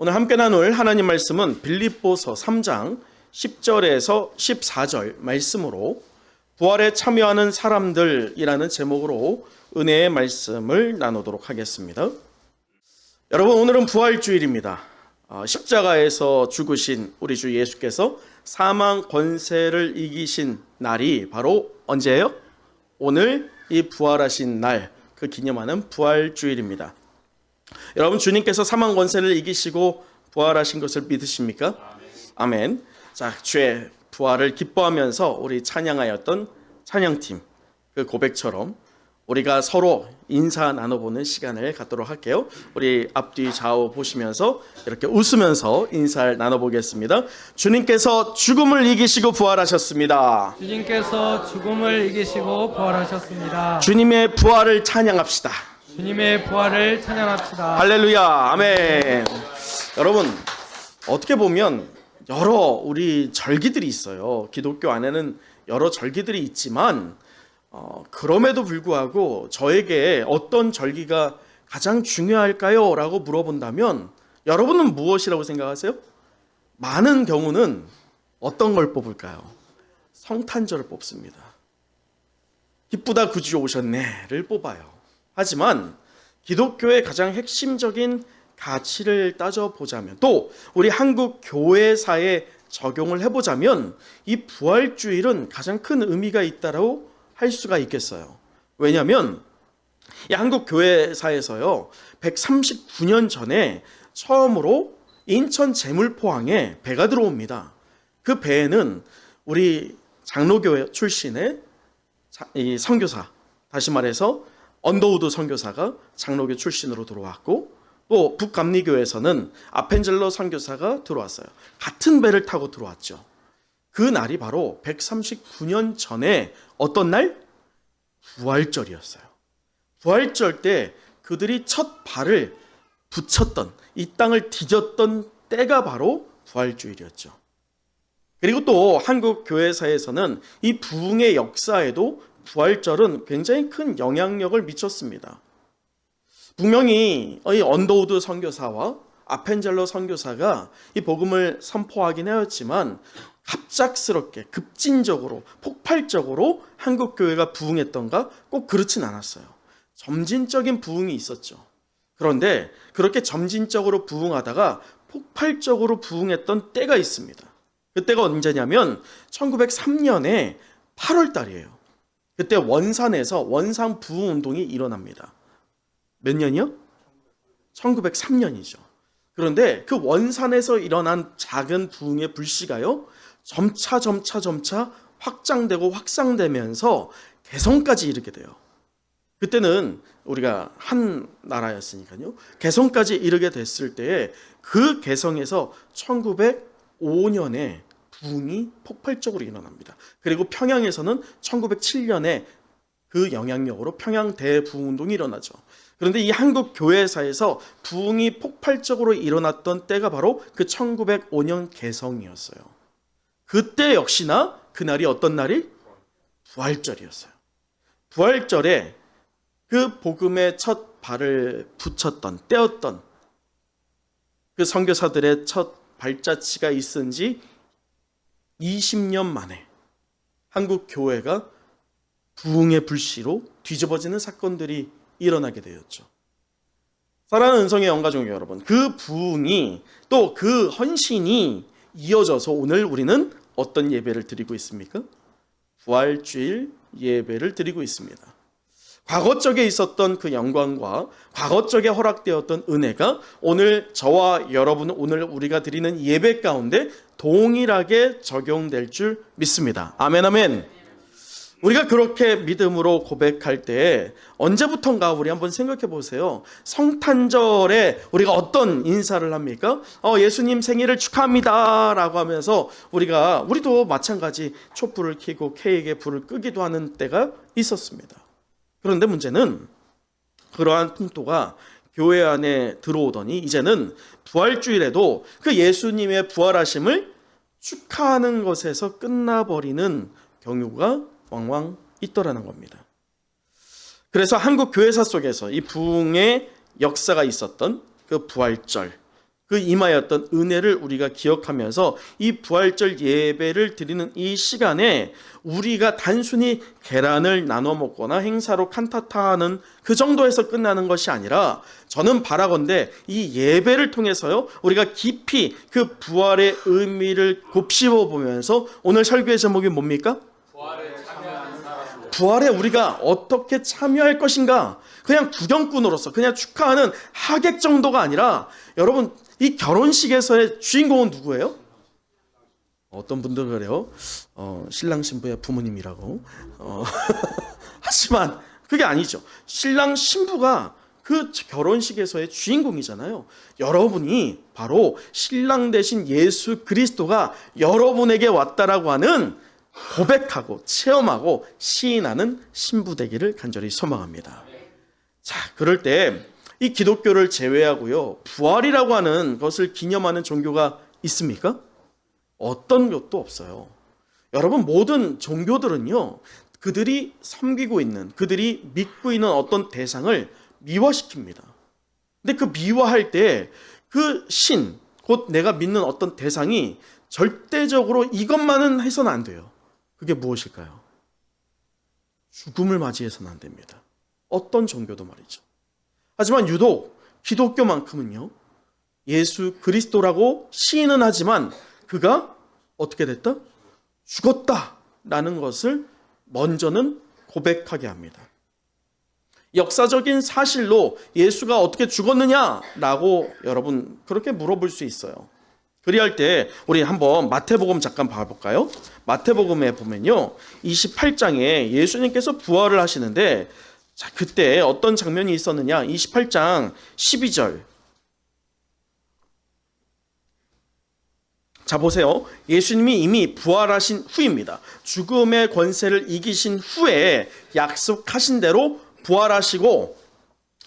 오늘 함께 나눌 하나님 말씀은 빌립보서 3장 10절에서 14절 말씀으로 부활에 참여하는 사람들이라는 제목으로 은혜의 말씀을 나누도록 하겠습니다. 여러분, 오늘은 부활주일입니다. 십자가에서 죽으신 우리 주 예수께서 사망 권세를 이기신 날이 바로 언제예요? 오늘 이 부활하신 날, 그 기념하는 부활주일입니다. 여러분, 주님께서 사망 권세를 이기시고 부활하신 것을 믿으십니까? 아멘. 자, 주의 부활을 기뻐하면서 우리 찬양하였던 찬양팀 그 고백처럼 우리가 서로 인사 나눠보는 시간을 갖도록 할게요. 우리 앞뒤 좌우 보시면서 이렇게 웃으면서 인사를 나눠보겠습니다. 주님께서 죽음을 이기시고 부활하셨습니다. 주님께서 죽음을 이기시고 부활하셨습니다. 주님의 부활을 찬양합시다. 주님의 부활을 찬양합시다. 할렐루야. 아멘. 여러분, 어떻게 보면 여러 우리 절기들이 있어요. 기독교 안에는 여러 절기들이 있지만 그럼에도 불구하고 저에게 어떤 절기가 가장 중요할까요? 라고 물어본다면 여러분은 무엇이라고 생각하세요? 많은 경우는 어떤 걸 뽑을까요? 성탄절을 뽑습니다. 기쁘다 구주 오셨네를 뽑아요. 하지만 기독교의 가장 핵심적인 가치를 따져보자면, 또 우리 한국 교회사에 적용을 해보자면 이 부활주일은 가장 큰 의미가 있다고 할 수가 있겠어요. 왜냐하면 이 한국 교회사에서요 139년 전에 처음으로 인천 제물포항에 배가 들어옵니다. 그 배에는 우리 장로교회 출신의 이 선교사, 다시 말해서 언더우드 선교사가 장로교 출신으로 들어왔고, 또 북감리교에서는 아펜젤러 선교사가 들어왔어요. 같은 배를 타고 들어왔죠. 그 날이 바로 139년 전에 어떤 날? 부활절이었어요. 부활절 때 그들이 첫 발을 붙였던, 이 땅을 디뎠던 때가 바로 부활주일이었죠. 그리고 또 한국 교회사에서는 이 부흥의 역사에도 부활절은 굉장히 큰 영향력을 미쳤습니다. 분명히 이 언더우드 선교사와 아펜젤러 선교사가 이 복음을 선포하긴 하였지만 갑작스럽게 급진적으로 폭발적으로 한국 교회가 부흥했던가? 꼭 그렇진 않았어요. 점진적인 부흥이 있었죠. 그런데 그렇게 점진적으로 부흥하다가 폭발적으로 부흥했던 때가 있습니다. 그때가 언제냐면 1903년에 8월 달이에요. 그때 원산에서 원산 부흥 운동이 일어납니다. 몇 년이요? 1903년이죠. 그런데 그 원산에서 일어난 작은 부흥의 불씨가요, 점차 확장되고 확산되면서 개성까지 이르게 돼요. 그때는 우리가 한 나라였으니까요. 개성까지 이르게 됐을 때에 그 개성에서 1905년에 부흥이 폭발적으로 일어납니다. 그리고 평양에서는 1907년에 그 영향력으로 평양 대부흥운동이 일어나죠. 그런데 이 한국 교회사에서 부흥이 폭발적으로 일어났던 때가 바로 그 1905년 개성이었어요. 그때 역시나 그날이 어떤 날이? 부활절이었어요. 부활절에 그 복음의 첫 발을 붙였던, 떼었던 그 선교사들의 첫 발자취가 있은 지 20년 만에 한국 교회가 부흥의 불씨로 뒤집어지는 사건들이 일어나게 되었죠. 사랑하는 은성의 영가족 여러분, 그 부흥이 또 그 헌신이 이어져서 오늘 우리는 어떤 예배를 드리고 있습니까? 부활주일 예배를 드리고 있습니다. 과거적에 있었던 그 영광과 과거적에 허락되었던 은혜가 오늘 저와 여러분, 오늘 우리가 드리는 예배 가운데 동일하게 적용될 줄 믿습니다. 아멘, 아멘. 우리가 그렇게 믿음으로 고백할 때 언제부턴가 우리 한번 생각해 보세요. 성탄절에 우리가 어떤 인사를 합니까? 예수님 생일을 축하합니다 라고 하면서 우리도 마찬가지 촛불을 켜고 케이크에 불을 끄기도 하는 때가 있었습니다. 그런데 문제는 그러한 풍토가 교회 안에 들어오더니 이제는 부활주일에도 그 예수님의 부활하심을 축하하는 것에서 끝나버리는 경우가 왕왕 있더라는 겁니다. 그래서 한국 교회사 속에서 이 부흥의 역사가 있었던 그 부활절, 그 임하였던 은혜를 우리가 기억하면서 이 부활절 예배를 드리는 이 시간에 우리가 단순히 계란을 나눠 먹거나 행사로 칸타타하는 그 정도에서 끝나는 것이 아니라 저는 바라건대 이 예배를 통해서요 우리가 깊이 그 부활의 의미를 곱씹어 보면서 오늘 설교의 제목이 뭡니까? 부활에 우리가 어떻게 참여할 것인가? 그냥 구경꾼으로서 그냥 축하하는 하객 정도가 아니라 여러분 이 결혼식에서의 주인공은 누구예요? 어떤 분들은 그래요. 신랑 신부의 부모님이라고. 하지만 그게 아니죠. 신랑 신부가 그 결혼식에서의 주인공이잖아요. 여러분이 바로 신랑 대신 예수 그리스도가 여러분에게 왔다라고 하는 고백하고 체험하고 시인하는 신부 되기를 간절히 소망합니다. 자, 그럴 때 이 기독교를 제외하고요 부활이라고 하는 것을 기념하는 종교가 있습니까? 어떤 것도 없어요. 여러분 모든 종교들은요 그들이 섬기고 있는 그들이 믿고 있는 어떤 대상을 미화시킵니다. 근데 그 미화할 때 그 신, 곧 내가 믿는 어떤 대상이 절대적으로 이것만은 해서는 안 돼요. 그게 무엇일까요? 죽음을 맞이해서는 안 됩니다. 어떤 종교도 말이죠. 하지만 유독 기독교만큼은요 예수 그리스도라고 시인은 하지만 그가 어떻게 됐다? 죽었다라는 것을 먼저는 고백하게 합니다. 역사적인 사실로 예수가 어떻게 죽었느냐라고 여러분 그렇게 물어볼 수 있어요. 그리할 때 우리 한번 마태복음 잠깐 봐볼까요? 마태복음에 보면요 28장에 예수님께서 부활을 하시는데 자 그때 어떤 장면이 있었느냐 28장 12절 자 보세요. 예수님이 이미 부활하신 후입니다. 죽음의 권세를 이기신 후에 약속하신 대로 부활하시고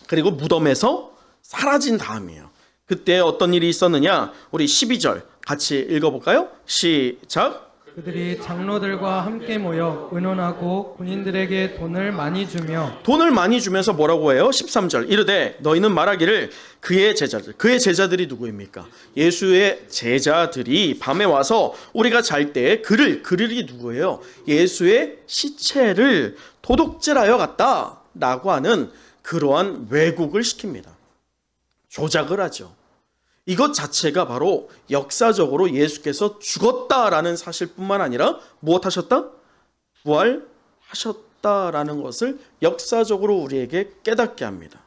그리고 무덤에서 사라진 다음이에요. 그때 어떤 일이 있었느냐 우리 12절 같이 읽어볼까요? 시작. 그들이 장로들과 함께 모여 의논하고 군인들에게 돈을 많이 주면서 뭐라고 해요? 13절 이르되 너희는 말하기를 그의 제자들이 누구입니까? 예수의 제자들이 밤에 와서 우리가 잘 때 그들이 누구예요? 예수의 시체를 도둑질하여 갔다 라고 하는 그러한 왜곡을 시킵니다. 조작을 하죠. 이것 자체가 바로 역사적으로 예수께서 죽었다라는 사실뿐만 아니라 무엇하셨다? 부활하셨다라는 것을 역사적으로 우리에게 깨닫게 합니다.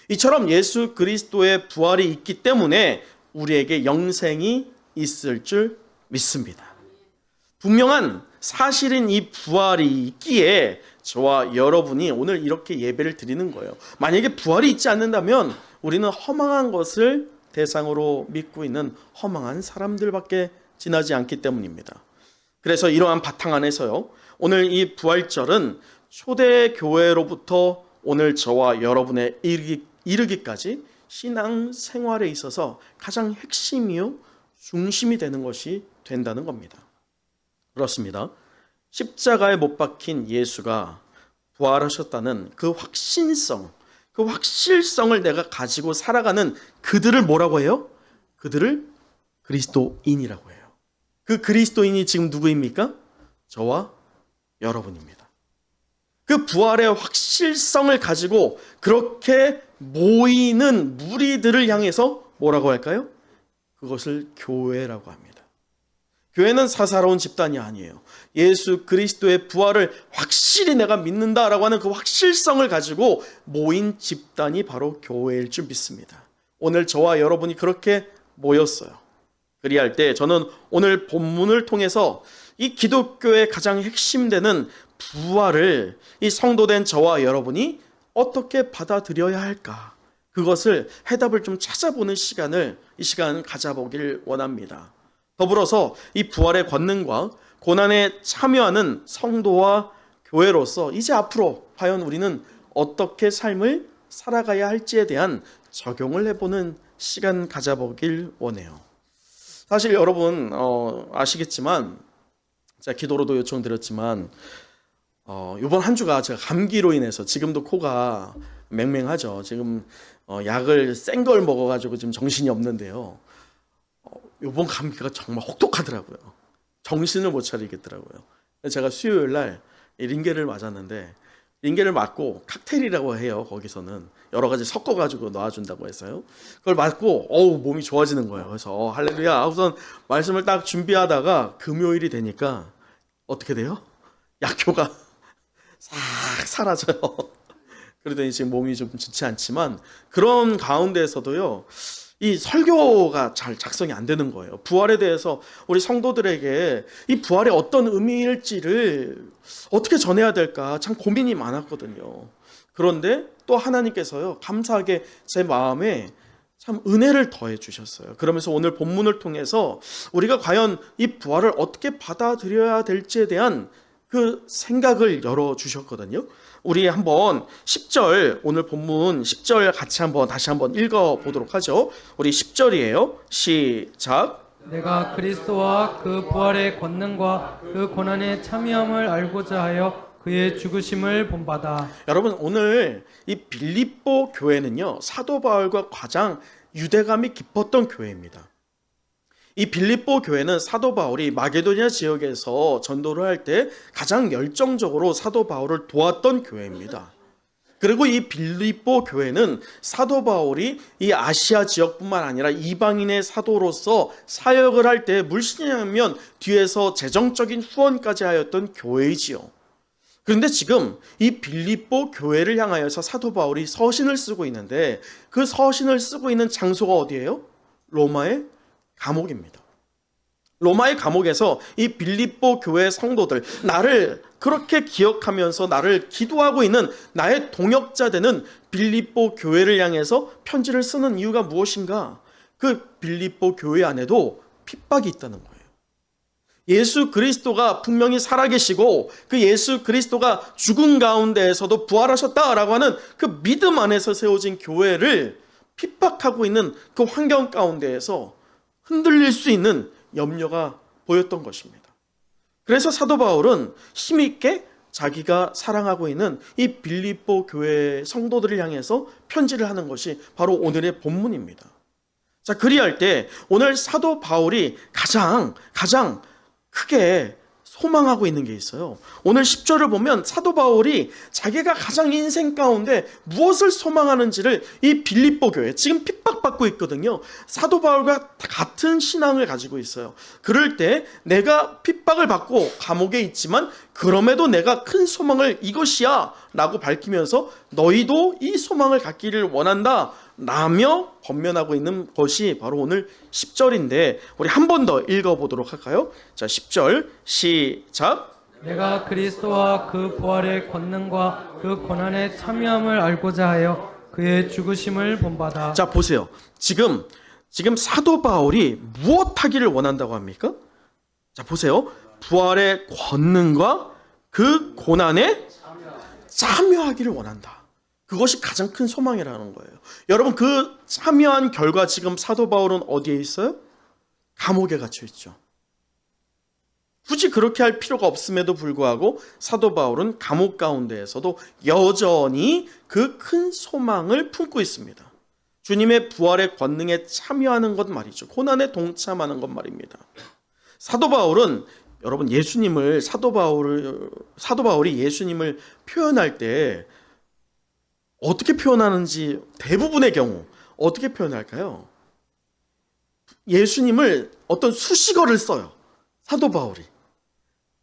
이처럼 예수 그리스도의 부활이 있기 때문에 우리에게 영생이 있을 줄 믿습니다. 분명한 사실인 이 부활이 있기에 저와 여러분이 오늘 이렇게 예배를 드리는 거예요. 만약에 부활이 있지 않는다면 우리는 허망한 것을 대상으로 믿고 있는 허망한 사람들밖에 지나지 않기 때문입니다. 그래서 이러한 바탕 안에서요 오늘 이 부활절은 초대교회로부터 오늘 저와 여러분의 이르기까지 신앙 생활에 있어서 가장 핵심이요 중심이 되는 것이 된다는 겁니다. 그렇습니다. 십자가에 못 박힌 예수가 부활하셨다는 그 확신성, 그 확실성을 내가 가지고 살아가는 그들을 뭐라고 해요? 그들을 그리스도인이라고 해요. 그 그리스도인이 지금 누구입니까? 저와 여러분입니다. 그 부활의 확실성을 가지고 그렇게 모이는 무리들을 향해서 뭐라고 할까요? 그것을 교회라고 합니다. 교회는 사사로운 집단이 아니에요. 예수 그리스도의 부활을 확실히 내가 믿는다라고 하는 그 확실성을 가지고 모인 집단이 바로 교회일 줄 믿습니다. 오늘 저와 여러분이 그렇게 모였어요. 그리할 때 저는 오늘 본문을 통해서 이 기독교의 가장 핵심되는 부활을 이 성도된 저와 여러분이 어떻게 받아들여야 할까? 그것을 해답을 좀 찾아보는 시간을 이 시간 가져보길 원합니다. 더불어서 이 부활의 권능과 고난에 참여하는 성도와 교회로서 이제 앞으로 과연 우리는 어떻게 삶을 살아가야 할지에 대한 적용을 해보는 시간 가져보길 원해요. 사실 여러분 아시겠지만 제가 기도로도 요청드렸지만 이번 한 주가 제가 감기로 인해서 지금도 코가 맹맹하죠. 지금 약을 센 걸 먹어가지고 지금 정신이 없는데요. 요번 감기가 정말 혹독하더라고요. 정신을 못 차리겠더라고요. 제가 수요일 날 링겔을 맞았는데, 링겔을 맞고 칵테일이라고 해요. 거기서는 여러 가지 섞어가지고 놔준다고 했어요. 그걸 맞고 몸이 좋아지는 거예요. 그래서 할렐루야. 우선 말씀을 딱 준비하다가 금요일이 되니까 어떻게 돼요? 약효가 싹 사라져요. 그러더니 지금 몸이 좀 좋지 않지만, 그런 가운데에서도요, 이 설교가 잘 작성이 안 되는 거예요. 부활에 대해서 우리 성도들에게 이 부활의 어떤 의미일지를 어떻게 전해야 될까 참 고민이 많았거든요. 그런데 또 하나님께서요, 감사하게 제 마음에 참 은혜를 더해 주셨어요. 그러면서 오늘 본문을 통해서 우리가 과연 이 부활을 어떻게 받아들여야 될지에 대한 그 생각을 열어 주셨거든요. 우리 한번 10절, 오늘 본문 10절 같이 다시 한번 읽어 보도록 하죠. 우리 10절이에요. 시작. 내가 그리스도와 그 부활의 권능과 그 고난의 참여함을 알고자 하여 그의 죽으심을 본받아. 여러분, 오늘 이 빌립보 교회는요, 사도 바울과 가장 유대감이 깊었던 교회입니다. 이 빌립보 교회는 사도 바울이 마게도니아 지역에서 전도를 할 때 가장 열정적으로 사도 바울을 도왔던 교회입니다. 그리고 이 빌립보 교회는 사도 바울이 이 아시아 지역뿐만 아니라 이방인의 사도로서 사역을 할 때 물신이면 뒤에서 재정적인 후원까지 하였던 교회이지요. 그런데 지금 이 빌립보 교회를 향하여서 사도 바울이 서신을 쓰고 있는데, 그 서신을 쓰고 있는 장소가 어디예요? 로마의 감옥입니다. 로마의 감옥에서 이 빌립보 교회 성도들, 나를 그렇게 기억하면서 나를 기도하고 있는 나의 동역자 되는 빌립보 교회를 향해서 편지를 쓰는 이유가 무엇인가? 그 빌립보 교회 안에도 핍박이 있다는 거예요. 예수 그리스도가 분명히 살아계시고 그 예수 그리스도가 죽은 가운데에서도 부활하셨다라고 하는 그 믿음 안에서 세워진 교회를 핍박하고 있는 그 환경 가운데에서 흔들릴 수 있는 염려가 보였던 것입니다. 그래서 사도 바울은 힘있게 자기가 사랑하고 있는 이 빌립보 교회 성도들을 향해서 편지를 하는 것이 바로 오늘의 본문입니다. 자, 그리할 때 오늘 사도 바울이 가장 크게 소망하고 있는 게 있어요. 오늘 10절을 보면 사도 바울이 자기가 가장 인생 가운데 무엇을 소망하는지를 이 빌립보 교회, 지금 핍박받고 있거든요. 사도 바울과 같은 신앙을 가지고 있어요. 그럴 때 내가 핍박을 받고 감옥에 있지만 그럼에도 내가 큰 소망을 이것이야 라고 밝히면서 너희도 이 소망을 갖기를 원한다 라며 권면하고 있는 것이 바로 오늘 10절인데, 우리 한 번 더 읽어보도록 할까요? 자, 10절 시작. 내가 그리스도와 그 부활의 권능과 그 고난의 참여함을 알고자 하여 그의 죽으심을 본받아. 자, 보세요. 지금 사도 바울이 무엇 하기를 원한다고 합니까? 자, 보세요. 부활의 권능과 그 고난에 참여하기를 원한다. 그것이 가장 큰 소망이라는 거예요. 여러분, 그 참여한 결과 지금 사도 바울은 어디에 있어요? 감옥에 갇혀 있죠. 굳이 그렇게 할 필요가 없음에도 불구하고 사도 바울은 감옥 가운데에서도 여전히 그 큰 소망을 품고 있습니다. 주님의 부활의 권능에 참여하는 것 말이죠. 고난에 동참하는 것 말입니다. 사도 바울은 여러분, 사도 바울이 예수님을 표현할 때 어떻게 표현하는지 대부분의 경우 어떻게 표현할까요? 예수님을 어떤 수식어를 써요. 사도 바울이.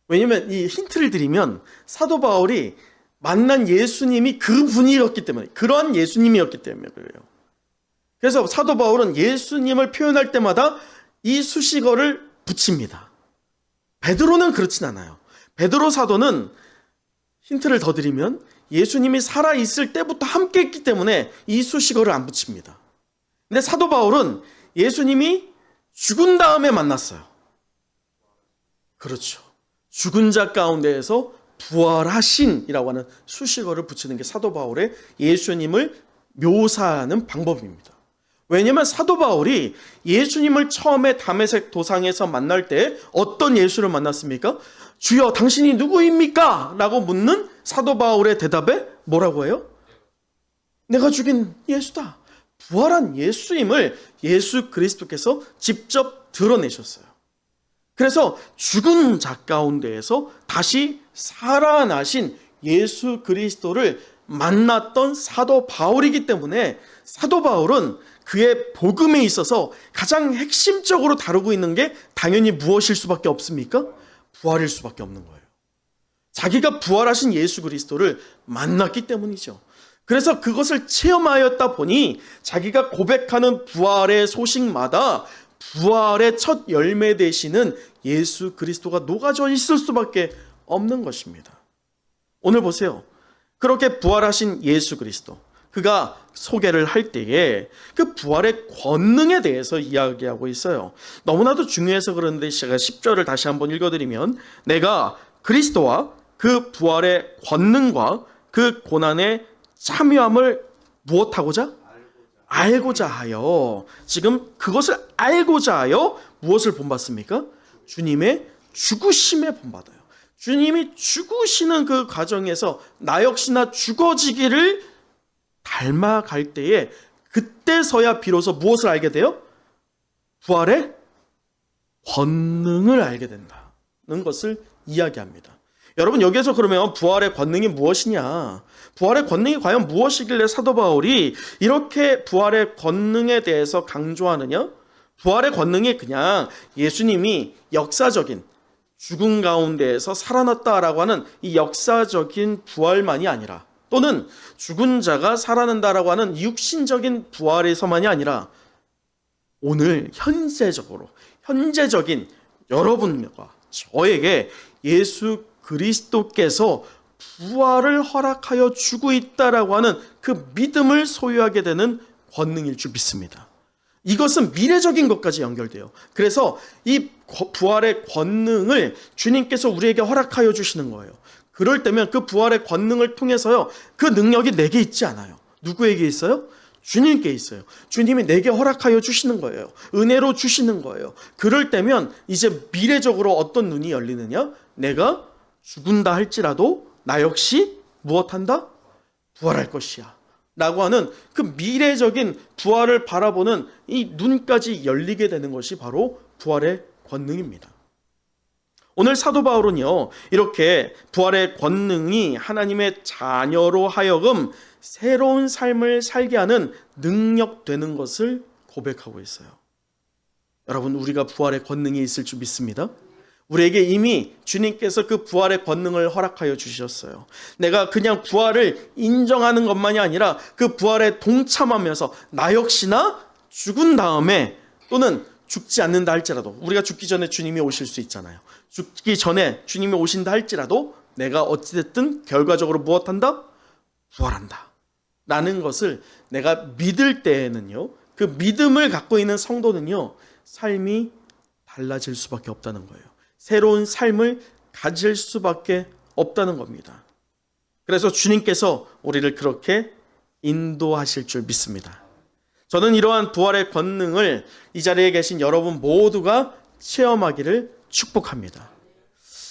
왜냐하면 이 힌트를 드리면 사도 바울이 만난 예수님이 그 분이었기 때문에, 그런 예수님이었기 때문에 그래요. 그래서 사도 바울은 예수님을 표현할 때마다 이 수식어를 붙입니다. 베드로는 그렇진 않아요. 베드로 사도는 힌트를 더 드리면 예수님이 살아있을 때부터 함께 했기 때문에 이 수식어를 안 붙입니다. 근데 사도 바울은 예수님이 죽은 다음에 만났어요. 그렇죠. 죽은 자 가운데에서 부활하신이라고 하는 수식어를 붙이는 게 사도 바울의 예수님을 묘사하는 방법입니다. 왜냐하면 사도 바울이 예수님을 처음에 다메섹 도상에서 만날 때 어떤 예수를 만났습니까? 주여 당신이 누구입니까? 라고 묻는 사도 바울의 대답에 뭐라고 해요? 내가 죽인 예수다. 부활한 예수임을 예수 그리스도께서 직접 드러내셨어요. 그래서 죽은 자 가운데에서 다시 살아나신 예수 그리스도를 만났던 사도 바울이기 때문에 사도 바울은 그의 복음에 있어서 가장 핵심적으로 다루고 있는 게 당연히 무엇일 수밖에 없습니까? 부활일 수밖에 없는 거예요. 자기가 부활하신 예수 그리스도를 만났기 때문이죠. 그래서 그것을 체험하였다 보니 자기가 고백하는 부활의 소식마다 부활의 첫 열매 되시는 예수 그리스도가 녹아져 있을 수밖에 없는 것입니다. 오늘 보세요. 그렇게 부활하신 예수 그리스도, 그가 소개를 할 때에 그 부활의 권능에 대해서 이야기하고 있어요. 너무나도 중요해서 그런데 제가 10절을 다시 한번 읽어드리면, 내가 그리스도와 그 부활의 권능과 그 고난의 참여함을 무엇하고자? 알고자 하여. 지금 그것을 알고자 하여 무엇을 본받습니까? 주님의 죽으심에 본받아요. 주님이 죽으시는 그 과정에서 나 역시나 죽어지기를 닮아갈 때에 그때서야 비로소 무엇을 알게 돼요? 부활의 권능을 알게 된다는 것을 이야기합니다. 여러분, 여기에서 그러면 부활의 권능이 무엇이냐? 부활의 권능이 과연 무엇이길래 사도 바울이 이렇게 부활의 권능에 대해서 강조하느냐? 부활의 권능이 그냥 예수님이 역사적인 죽음 가운데에서 살아났다라고 하는 이 역사적인 부활만이 아니라, 또는 죽은 자가 살아난다라고 하는 육신적인 부활에서만이 아니라, 오늘 현재적인 여러분과 저에게 예수 그리스도께서 부활을 허락하여 주고 있다라고 하는 그 믿음을 소유하게 되는 권능일 줄 믿습니다. 이것은 미래적인 것까지 연결돼요. 그래서 이 부활의 권능을 주님께서 우리에게 허락하여 주시는 거예요. 그럴 때면 그 부활의 권능을 통해서요, 그 능력이 내게 있지 않아요. 누구에게 있어요? 주님께 있어요. 주님이 내게 허락하여 주시는 거예요. 은혜로 주시는 거예요. 그럴 때면 이제 미래적으로 어떤 눈이 열리느냐? 내가 죽은다 할지라도 나 역시 무엇한다? 부활할 것이야 라고 하는 그 미래적인 부활을 바라보는 이 눈까지 열리게 되는 것이 바로 부활의 권능입니다. 오늘 사도 바울은요, 이렇게 부활의 권능이 하나님의 자녀로 하여금 새로운 삶을 살게 하는 능력 되는 것을 고백하고 있어요. 여러분, 우리가 부활의 권능이 있을 줄 믿습니다. 우리에게 이미 주님께서 그 부활의 권능을 허락하여 주셨어요. 내가 그냥 부활을 인정하는 것만이 아니라 그 부활에 동참하면서 나 역시나 죽은 다음에, 또는 죽지 않는다 할지라도, 우리가 죽기 전에 주님이 오실 수 있잖아요. 죽기 전에 주님이 오신다 할지라도 내가 어찌됐든 결과적으로 무엇한다? 부활한다 라는 것을 내가 믿을 때에는요, 그 믿음을 갖고 있는 성도는요, 삶이 달라질 수밖에 없다는 거예요. 새로운 삶을 가질 수밖에 없다는 겁니다. 그래서 주님께서 우리를 그렇게 인도하실 줄 믿습니다. 저는 이러한 부활의 권능을 이 자리에 계신 여러분 모두가 체험하기를 축복합니다.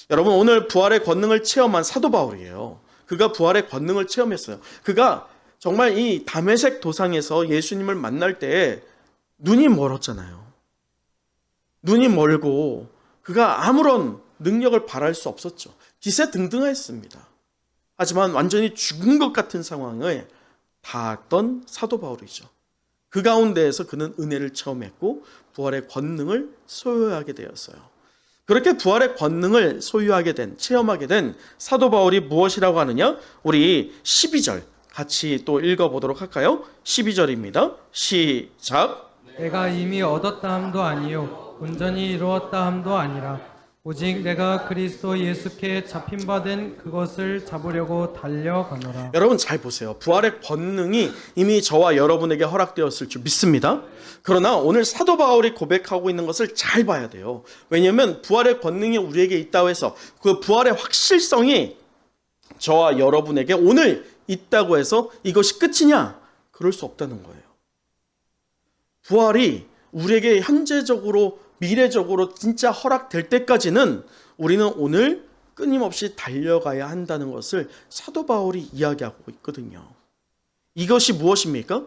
여러분, 오늘 부활의 권능을 체험한 사도 바울이에요. 그가 부활의 권능을 체험했어요. 그가 정말 이 다메섹 도상에서 예수님을 만날 때 눈이 멀었잖아요. 눈이 멀고 그가 아무런 능력을 발할 수 없었죠. 기세등등했습니다. 하지만 완전히 죽은 것 같은 상황을 닿았던 사도 바울이죠. 그 가운데에서 그는 은혜를 체험했고 부활의 권능을 소유하게 되었어요. 그렇게 부활의 권능을 체험하게 된 사도 바울이 무엇이라고 하느냐? 우리 12절 같이 또 읽어보도록 할까요? 12절입니다. 시작. 내가 이미 얻었다 함도 아니요 온전히 이루었다 함도 아니라 오직 내가 그리스도 예수께 잡힌 바 된 그것을 잡으려고 달려가노라. 여러분 잘 보세요. 부활의 권능이 이미 저와 여러분에게 허락되었을 줄 믿습니다. 그러나 오늘 사도 바울이 고백하고 있는 것을 잘 봐야 돼요. 왜냐하면 부활의 권능이 우리에게 있다고 해서 그 부활의 확실성이 저와 여러분에게 오늘 있다고 해서 이것이 끝이냐? 그럴 수 없다는 거예요. 부활이 우리에게 현재적으로 미래적으로 진짜 허락될 때까지는 우리는 오늘 끊임없이 달려가야 한다는 것을 사도 바울이 이야기하고 있거든요. 이것이 무엇입니까?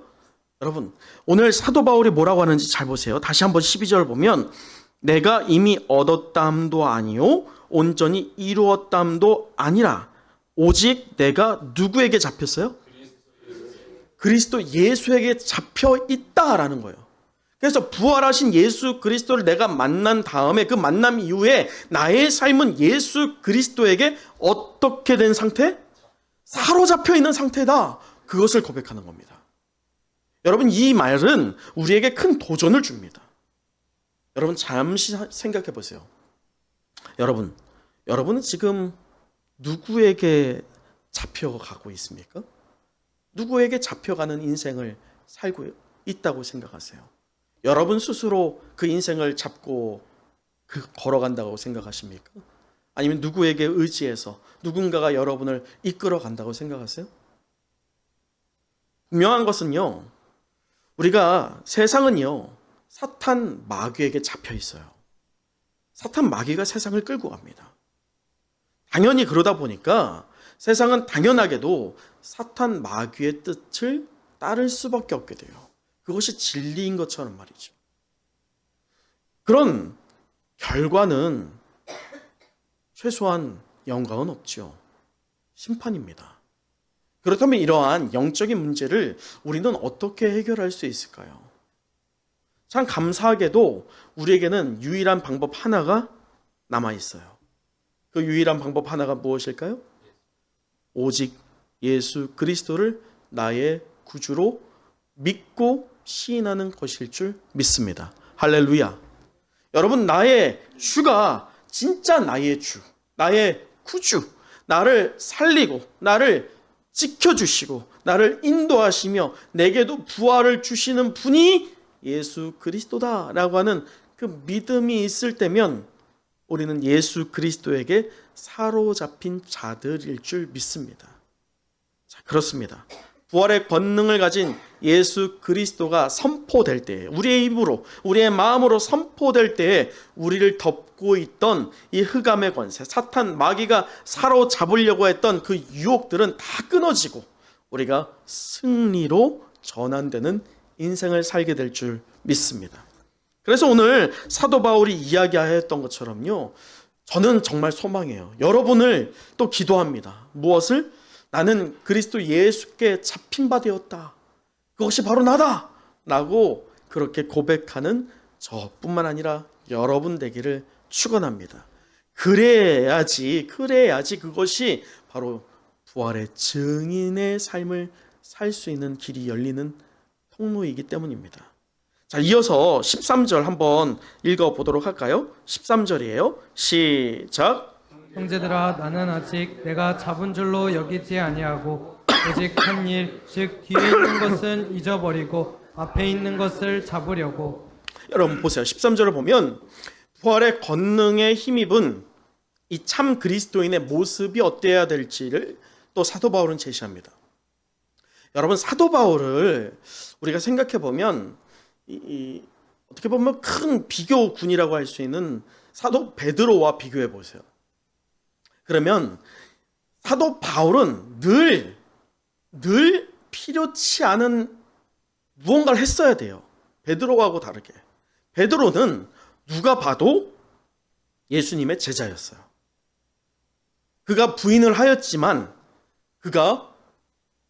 여러분, 오늘 사도 바울이 뭐라고 하는지 잘 보세요. 다시 한번 12절 보면 내가 이미 얻었담도 아니요 온전히 이루었담도 아니라 오직 내가 누구에게 잡혔어요? 그리스도 예수에게 잡혀 있다라는 거예요. 그래서 부활하신 예수 그리스도를 내가 만난 다음에 그 만남 이후에 나의 삶은 예수 그리스도에게 어떻게 된 상태? 사로잡혀 있는 상태다. 그것을 고백하는 겁니다. 여러분, 이 말은 우리에게 큰 도전을 줍니다. 여러분, 잠시 생각해 보세요. 여러분은 지금 누구에게 잡혀가고 있습니까? 누구에게 잡혀가는 인생을 살고 있다고 생각하세요? 여러분 스스로 그 인생을 잡고 걸어간다고 생각하십니까? 아니면 누구에게 의지해서 누군가가 여러분을 이끌어 간다고 생각하세요? 분명한 것은요, 우리가 세상은요, 사탄 마귀에게 잡혀 있어요. 사탄 마귀가 세상을 끌고 갑니다. 당연히 그러다 보니까 세상은 당연하게도 사탄 마귀의 뜻을 따를 수밖에 없게 돼요. 그것이 진리인 것처럼 말이죠. 그런 결과는 최소한 영광은 없죠. 심판입니다. 그렇다면 이러한 영적인 문제를 우리는 어떻게 해결할 수 있을까요? 참 감사하게도 우리에게는 유일한 방법 하나가 남아 있어요. 그 유일한 방법 하나가 무엇일까요? 오직 예수 그리스도를 나의 구주로 믿고 시인하는 것일 줄 믿습니다. 할렐루야. 여러분, 나의 주가 진짜 나의 주, 나의 구주, 나를 살리고 나를 지켜주시고 나를 인도하시며 내게도 부활을 주시는 분이 예수 그리스도다라고 하는 그 믿음이 있을 때면 우리는 예수 그리스도에게 사로잡힌 자들일 줄 믿습니다. 자, 그렇습니다. 부활의 권능을 가진 예수 그리스도가 선포될 때에, 우리의 입으로, 우리의 마음으로 선포될 때에 우리를 덮고 있던 이 흑암의 권세, 사탄 마귀가 사로잡으려고 했던 그 유혹들은 다 끊어지고 우리가 승리로 전환되는 인생을 살게 될 줄 믿습니다. 그래서 오늘 사도 바울이 이야기하였던 것처럼요, 저는 정말 소망해요. 여러분을 또 기도합니다. 무엇을? 나는 그리스도 예수께 잡힌 바 되었다. 그것이 바로 나다. 라고 그렇게 고백하는 저뿐만 아니라 여러분 되기를 축원합니다. 그래야지 그것이 바로 부활의 증인의 삶을 살 수 있는 길이 열리는 통로이기 때문입니다. 자, 이어서 13절 한번 읽어보도록 할까요? 13절이에요. 시작. 형제들아, 나는 아직 내가 잡은 줄로 여기지 아니하고 오직 한 일, 즉 뒤에 있는 것은 잊어버리고 앞에 있는 것을 잡으려고. 여러분 보세요. 13절을 보면 부활의 권능에 힘입은 이 참 그리스도인의 모습이 어때야 될지를 또 사도 바울은 제시합니다. 여러분, 사도 바울을 우리가 생각해 보면 어떻게 보면 큰 비교군이라고 할 수 있는 사도 베드로와 비교해 보세요. 그러면 사도 바울은 늘 필요치 않은 무언가를 했어야 돼요. 베드로하고 다르게. 베드로는 누가 봐도 예수님의 제자였어요. 그가 부인을 하였지만 그가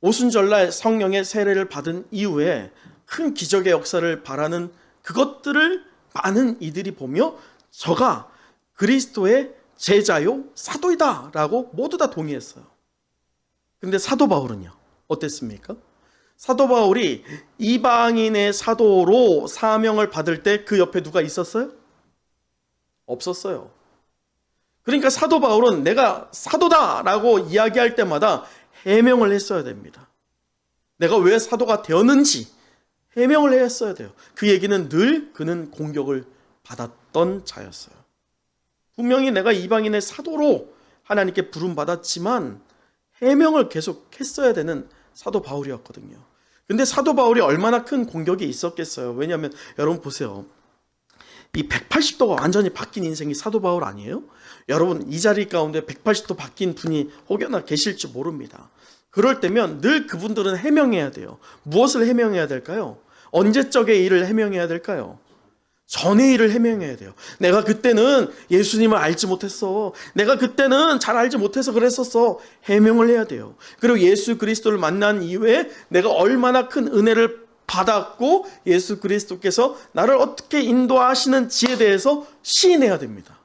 오순절날 성령의 세례를 받은 이후에 큰 기적의 역사를 바라는 그것들을 많은 이들이 보며 저가 그리스도의 제자요 사도이다 라고 모두 다 동의했어요. 근데 사도 바울은요 어땠습니까? 사도 바울이 이방인의 사도로 사명을 받을 때 그 옆에 누가 있었어요? 없었어요. 그러니까 사도 바울은 내가 사도다 라고 이야기할 때마다 해명을 했어야 됩니다. 내가 왜 사도가 되었는지 해명을 했어야 돼요. 그 얘기는 늘 그는 공격을 받았던 자였어요. 분명히 내가 이방인의 사도로 하나님께 부름받았지만 해명을 계속 했어야 되는 사도 바울이었거든요. 근데 사도 바울이 얼마나 큰 공격이 있었겠어요. 왜냐하면 여러분 보세요. 이 180도가 완전히 바뀐 인생이 사도 바울 아니에요? 여러분 이 자리 가운데 180도 바뀐 분이 혹여나 계실지 모릅니다. 그럴 때면 늘 그분들은 해명해야 돼요. 무엇을 해명해야 될까요? 언제적의 일을 해명해야 될까요? 전의 일을 해명해야 돼요. 내가 그때는 예수님을 알지 못했어. 내가 그때는 잘 알지 못해서 그랬었어. 해명을 해야 돼요. 그리고 예수 그리스도를 만난 이후에 내가 얼마나 큰 은혜를 받았고 예수 그리스도께서 나를 어떻게 인도하시는지에 대해서 시인해야 됩니다.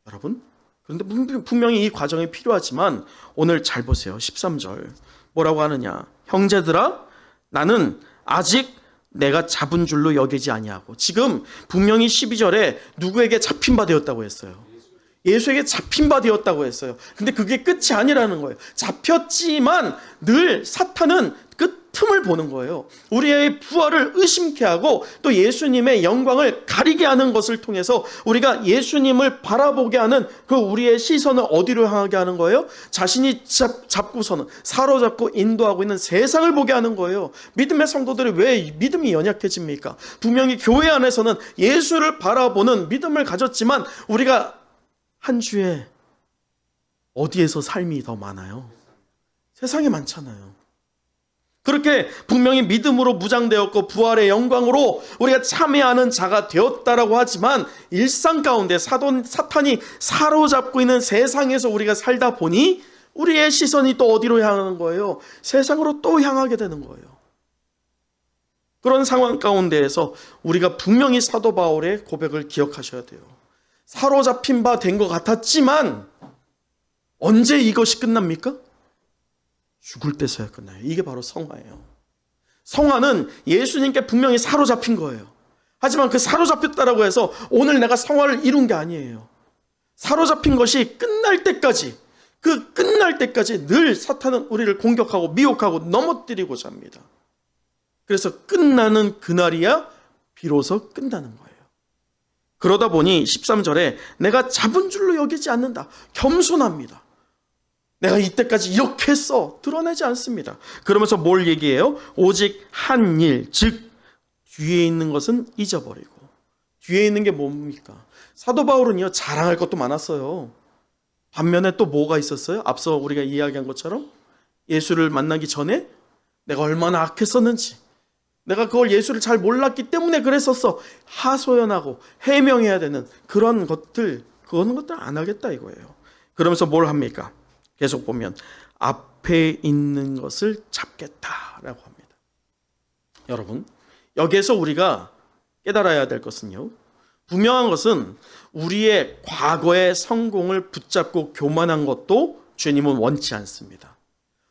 여러분, 그런데 분명히 이 과정이 필요하지만 오늘 잘 보세요. 13절 뭐라고 하느냐? 형제들아, 나는 아직 내가 잡은 줄로 여기지 아니하고. 지금 분명히 12절에 누구에게 잡힌 바 되었다고 했어요. 예수에게 잡힌 바 되었다고 했어요. 근데 그게 끝이 아니라는 거예요. 잡혔지만 늘 사탄은 틈을 보는 거예요. 우리의 부활을 의심케 하고 또 예수님의 영광을 가리게 하는 것을 통해서 우리가 예수님을 바라보게 하는 그 우리의 시선을 어디로 향하게 하는 거예요? 자신이 잡고서는 사로잡고 인도하고 있는 세상을 보게 하는 거예요. 믿음의 성도들이 왜 믿음이 연약해집니까? 분명히 교회 안에서는 예수를 바라보는 믿음을 가졌지만 우리가 한 주에 어디에서 삶이 더 많아요? 세상에 많잖아요. 그렇게 분명히 믿음으로 무장되었고 부활의 영광으로 우리가 참여하는 자가 되었다라고 하지만 일상 가운데 사탄이 사로잡고 있는 세상에서 우리가 살다 보니 우리의 시선이 또 어디로 향하는 거예요? 세상으로 또 향하게 되는 거예요. 그런 상황 가운데에서 우리가 분명히 사도 바울의 고백을 기억하셔야 돼요. 사로잡힌 바 된 것 같았지만 언제 이것이 끝납니까? 죽을 때서야 끝나요. 이게 바로 성화예요. 성화는 예수님께 분명히 사로잡힌 거예요. 하지만 그 사로잡혔다라고 해서 오늘 내가 성화를 이룬 게 아니에요. 사로잡힌 것이 끝날 때까지, 그 끝날 때까지 늘 사탄은 우리를 공격하고 미혹하고 넘어뜨리고자 합니다. 그래서 끝나는 그날이야 비로소 끝나는 거예요. 그러다 보니 13절에 내가 잡은 줄로 여기지 않는다. 겸손합니다. 내가 이때까지 이렇게 했어. 드러내지 않습니다. 그러면서 뭘 얘기해요? 오직 한 일, 즉 뒤에 있는 것은 잊어버리고. 뒤에 있는 게 뭡니까? 사도 바울은요, 자랑할 것도 많았어요. 반면에 또 뭐가 있었어요? 앞서 우리가 이야기한 것처럼 예수를 만나기 전에 내가 얼마나 악했었는지, 내가 그걸 예수를 잘 몰랐기 때문에 그랬었어. 하소연하고 해명해야 되는 그런 것들, 그런 것들 안 하겠다 이거예요. 그러면서 뭘 합니까? 계속 보면 앞에 있는 것을 잡겠다라고 합니다. 여러분, 여기에서 우리가 깨달아야 될 것은요, 분명한 것은 우리의 과거의 성공을 붙잡고 교만한 것도 주님은 원치 않습니다.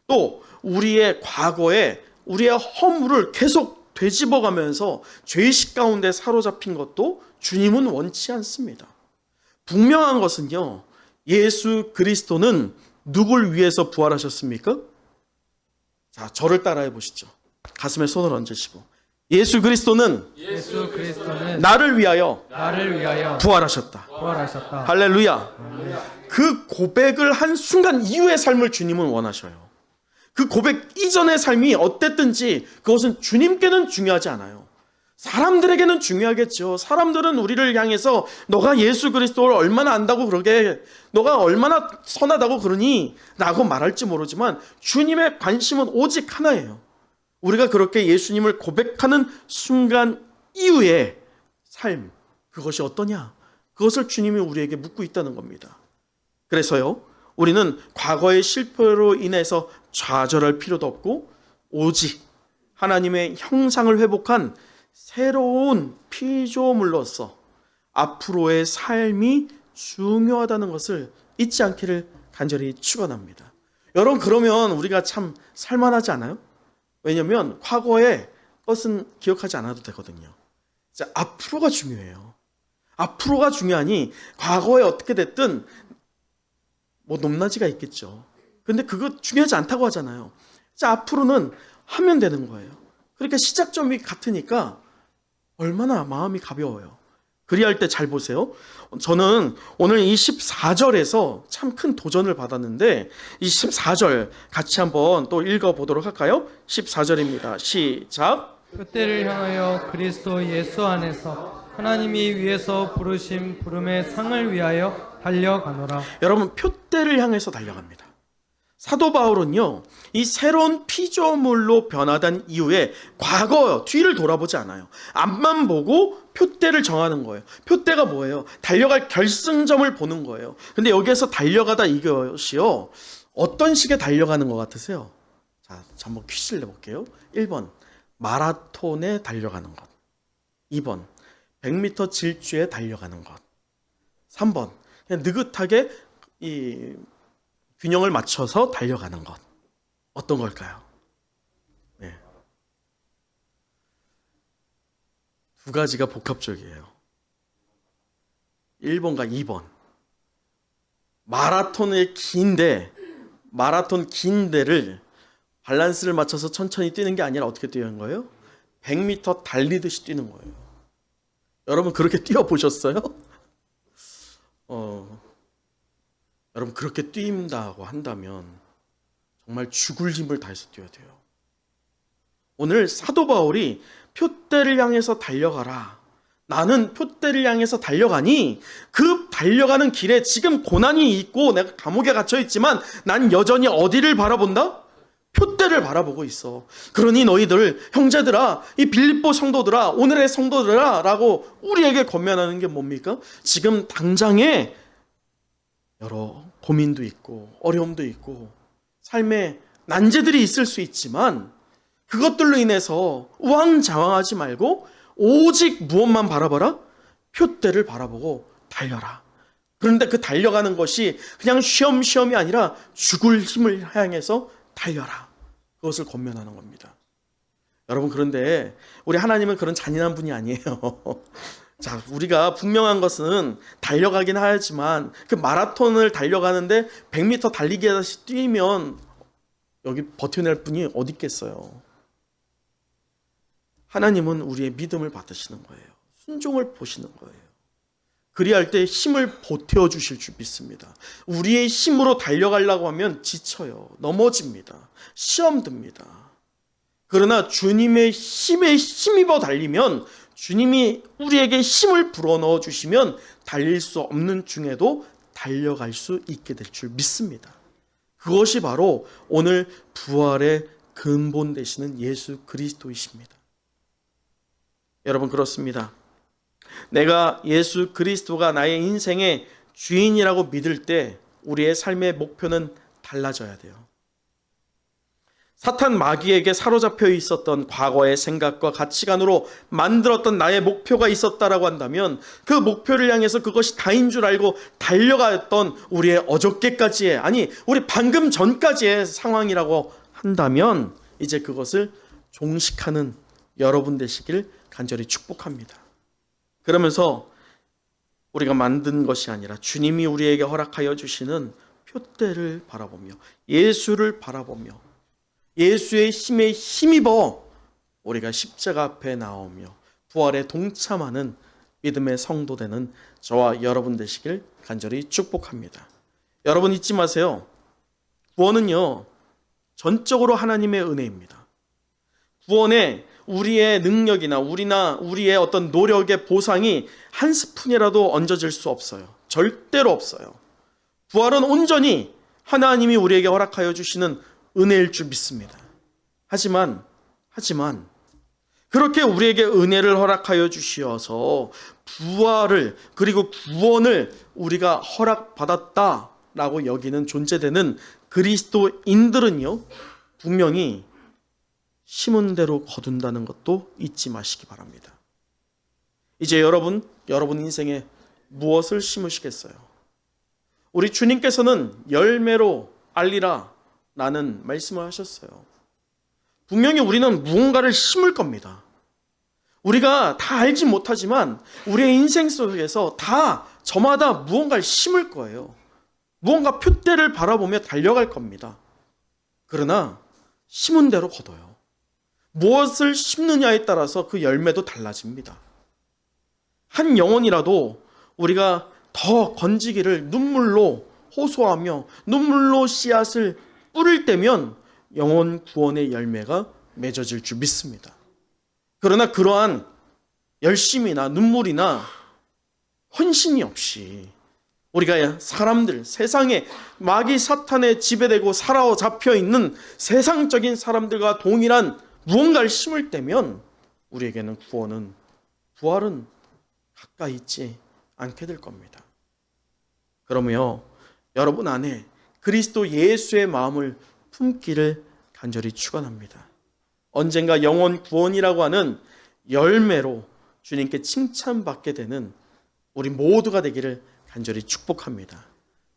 또 우리의 과거에 우리의 허물을 계속 되짚어가면서 죄의식 가운데 사로잡힌 것도 주님은 원치 않습니다. 분명한 것은요, 예수 그리스도는 누굴 위해서 부활하셨습니까? 자, 저를 따라해 보시죠. 가슴에 손을 얹으시고 예수 그리스도는 나를 위하여 부활하셨다. 할렐루야. 그 고백을 한 순간 이후의 삶을 주님은 원하셔요. 그 고백 이전의 삶이 어땠든지 그것은 주님께는 중요하지 않아요. 사람들에게는 중요하겠죠. 사람들은 우리를 향해서 너가 예수 그리스도를 얼마나 안다고 그러게, 너가 얼마나 선하다고 그러니 라고 말할지 모르지만 주님의 관심은 오직 하나예요. 우리가 그렇게 예수님을 고백하는 순간 이후의 삶, 그것이 어떠냐? 그것을 주님이 우리에게 묻고 있다는 겁니다. 그래서요, 우리는 과거의 실패로 인해서 좌절할 필요도 없고 오직 하나님의 형상을 회복한 새로운 피조물로서 앞으로의 삶이 중요하다는 것을 잊지 않기를 간절히 축원합니다. 여러분, 그러면 우리가 참 살만하지 않아요? 왜냐하면 과거의 것은 기억하지 않아도 되거든요. 자, 앞으로가 중요해요. 앞으로가 중요하니 과거에 어떻게 됐든 뭐 높낮이가 있겠죠. 근데 그거 중요하지 않다고 하잖아요. 자, 앞으로는 하면 되는 거예요. 그러니까 시작점이 같으니까 얼마나 마음이 가벼워요. 그리할 때 잘 보세요. 저는 오늘 이 14절에서 참 큰 도전을 받았는데 이 14절 같이 한번 또 읽어보도록 할까요? 14절입니다. 시작. 그때를 향하여 그리스도 예수 안에서 하나님이 위에서 부르신 부름의 상을 위하여 달려가노라. 여러분, 표대를 향해서 달려갑니다. 사도 바울은요, 이 새로운 피조물로 변화된 이후에 과거 뒤를 돌아보지 않아요. 앞만 보고 표대를 정하는 거예요. 표대가 뭐예요? 달려갈 결승점을 보는 거예요. 근데 여기에서 달려가다 이것이요, 어떤 식의 달려가는 것 같으세요? 자, 한번 퀴즈를 내볼게요. 1번 마라톤에 달려가는 것, 2번 100m 질주에 달려가는 것, 3번 그냥 느긋하게 이 균형을 맞춰서 달려가는 것. 어떤 걸까요? 네. 두 가지가 복합적이에요. 1번과 2번. 마라톤의 마라톤 긴 데를 밸런스를 맞춰서 천천히 뛰는 게 아니라 어떻게 뛰는 거예요? 100m 달리듯이 뛰는 거예요. 여러분 그렇게 뛰어보셨어요? 여러분 그렇게 뛴다고 한다면 정말 죽을 힘을 다해서 뛰어야 돼요. 오늘 사도 바울이 표대를 향해서 달려가라. 나는 표대를 향해서 달려가니 그 달려가는 길에 지금 고난이 있고 내가 감옥에 갇혀 있지만 난 여전히 어디를 바라본다? 표대를 바라보고 있어. 그러니 너희들 형제들아, 이 빌립보 성도들아, 오늘의 성도들아 라고 우리에게 권면하는 게 뭡니까? 지금 당장에 여러 고민도 있고 어려움도 있고 삶에 난제들이 있을 수 있지만 그것들로 인해서 우왕좌왕하지 말고 오직 무엇만 바라봐라? 표대를 바라보고 달려라. 그런데 그 달려가는 것이 그냥 쉬엄쉬엄이 아니라 죽을 힘을 향해서 달려라. 그것을 권면하는 겁니다. 여러분 그런데 우리 하나님은 그런 잔인한 분이 아니에요. 자, 우리가 분명한 것은 달려가긴 하지만 그 마라톤을 달려가는데 100m 달리기 하듯이 뛰면 여기 버텨낼 분이 어디 있겠어요. 하나님은 우리의 믿음을 받으시는 거예요. 순종을 보시는 거예요. 그리할 때 힘을 보태어 주실 줄 믿습니다. 우리의 힘으로 달려가려고 하면 지쳐요. 넘어집니다. 시험 듭니다. 그러나 주님의 힘에 힘입어 달리면 주님이 우리에게 힘을 불어넣어 주시면 달릴 수 없는 중에도 달려갈 수 있게 될 줄 믿습니다. 그것이 바로 오늘 부활의 근본 되시는 예수 그리스도이십니다. 여러분 그렇습니다. 내가 예수 그리스도가 나의 인생의 주인이라고 믿을 때 우리의 삶의 목표는 달라져야 돼요. 사탄 마귀에게 사로잡혀 있었던 과거의 생각과 가치관으로 만들었던 나의 목표가 있었다라고 한다면 그 목표를 향해서 그것이 다인 줄 알고 달려갔던 우리의 어저께까지의, 아니 우리 방금 전까지의 상황이라고 한다면 이제 그것을 종식하는 여러분 되시길 간절히 축복합니다. 그러면서 우리가 만든 것이 아니라 주님이 우리에게 허락하여 주시는 표대를 바라보며 예수를 바라보며 예수의 힘에 힘입어 우리가 십자가 앞에 나오며 부활에 동참하는 믿음의 성도 되는 저와 여러분 되시길 간절히 축복합니다. 여러분 잊지 마세요. 구원은요, 전적으로 하나님의 은혜입니다. 구원에 우리의 능력이나 우리의 어떤 노력의 보상이 한 스푼이라도 얹어질 수 없어요. 절대로 없어요. 부활은 온전히 하나님이 우리에게 허락하여 주시는 은혜일 줄 믿습니다. 하지만 그렇게 우리에게 은혜를 허락하여 주시어서 부활을 그리고 구원을 우리가 허락받았다라고 여기는 존재되는 그리스도인들은요, 분명히 심은 대로 거둔다는 것도 잊지 마시기 바랍니다. 이제 여러분 인생에 무엇을 심으시겠어요? 우리 주님께서는 열매로 알리라 라는 말씀을 하셨어요. 분명히 우리는 무언가를 심을 겁니다. 우리가 다 알지 못하지만 우리의 인생 속에서 다 저마다 무언가를 심을 거예요. 무언가 표대를 바라보며 달려갈 겁니다. 그러나 심은 대로 거둬요. 무엇을 심느냐에 따라서 그 열매도 달라집니다. 한 영혼이라도 우리가 더 건지기를 눈물로 호소하며 눈물로 씨앗을 뿌릴 때면 영혼 구원의 열매가 맺어질 줄 믿습니다. 그러나 그러한 열심이나 눈물이나 헌신이 없이 우리가 사람들, 세상에 마귀 사탄에 지배되고 사로잡혀 있는 세상적인 사람들과 동일한 무언가를 심을 때면 우리에게는 부활은 가까이 있지 않게 될 겁니다. 그러며 여러분 안에 그리스도 예수의 마음을 품기를 간절히 축원합니다. 언젠가 영원 구원이라고 하는 열매로 주님께 칭찬받게 되는 우리 모두가 되기를 간절히 축복합니다.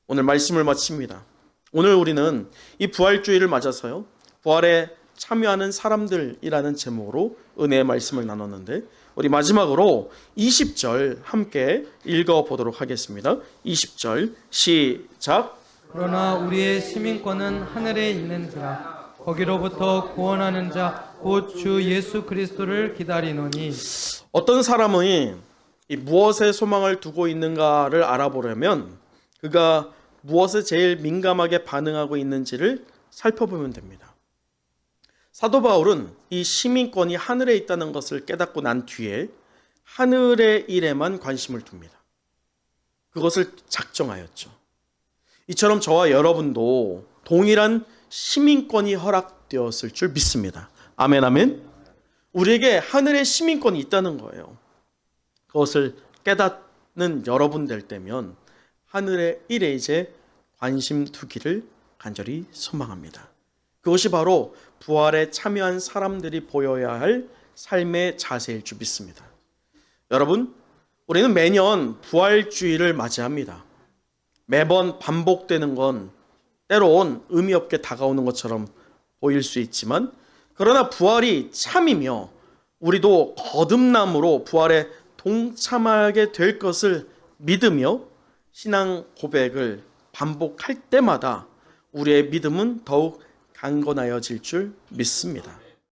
오늘 말씀을 마칩니다. 오늘 우리는 이 부활주의를 맞아서요, 부활에 참여하는 사람들이라는 제목으로 은혜의 말씀을 나눴는데, 우리 마지막으로 20절 함께 읽어보도록 하겠습니다. 20절 시작. 그러나 우리의 시민권은 하늘에 있는지라 거기로부터 구원하는 자 곧 주 예수 그리스도를 기다리노니. 어떤 사람이 이 무엇에 소망을 두고 있는가를 알아보려면 그가 무엇에 제일 민감하게 반응하고 있는지를 살펴보면 됩니다. 사도 바울은 이 시민권이 하늘에 있다는 것을 깨닫고 난 뒤에 하늘의 일에만 관심을 둡니다. 그것을 작정하였죠. 이처럼 저와 여러분도 동일한 시민권이 허락되었을 줄 믿습니다. 아멘, 아멘. 우리에게 하늘의 시민권이 있다는 거예요. 그것을 깨닫는 여러분 될 때면 하늘의 일에 이제 관심 두기를 간절히 소망합니다. 그것이 바로 부활에 참여한 사람들이 보여야 할 삶의 자세일 줄 믿습니다. 여러분, 우리는 매년 부활주의를 맞이합니다. 매번 반복되는 건 때론 의미 없게 다가오는 것처럼 보일 수 있지만, 그러나 부활이 참이며 우리도 거듭남으로 부활에 동참하게 될 것을 믿으며 신앙 고백을 반복할 때마다 우리의 믿음은 더욱 강건하여질 줄 믿습니다.